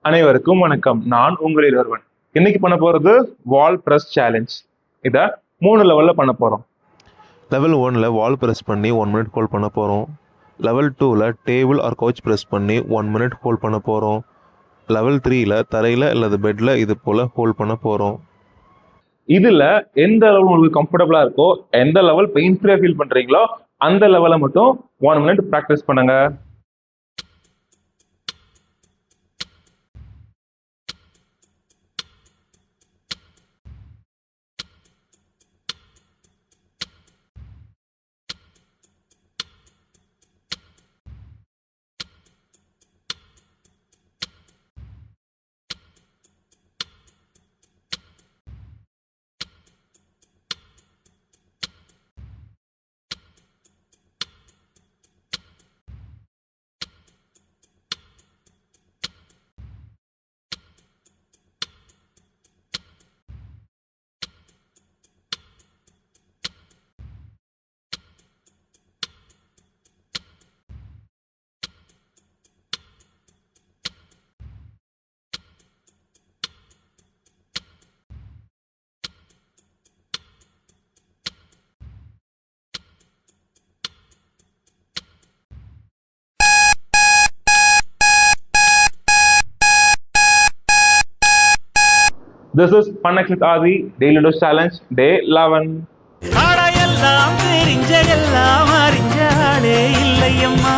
அனைவருக்கும் வணக்கம். நான் உங்களில் ஒருவன். இன்னைக்கு பண்ண போறது வால் பிரஸ் சேலஞ்ச். இத 3 லெவல்ல பண்ண போறோம். லெவல் 1ல வால் ப்ரெஸ் பண்ணி 1 மினிட் ஹோல்ட் பண்ண போகிறோம். லெவல் 2ல டேபிள் ஆர் கவுச் ப்ரெஸ் பண்ணி 1 மினிட் ஹோல்ட் பண்ண போகிறோம். லெவல் 3ல தரையில் அல்லது பெட்டில் இது போல் ஹோல்ட் பண்ண போகிறோம். இதுல எந்த லெவல் உங்களுக்கு கம்ஃபர்டபுளா இருக்கோ, எந்த லெவல் பெயின் ஃப்ரீயா ஃபீல் பண்றீங்களோ அந்த லெவலை மட்டும் 1 மினிட் ப்ராக்டிஸ் பண்ணுங்க. This is Fun with Adi Daily Dose Challenge Day 11. எல்லாம் தெரிஞ்ச எல்லாம் அறிஞ்சாலே இல்லையம்மா.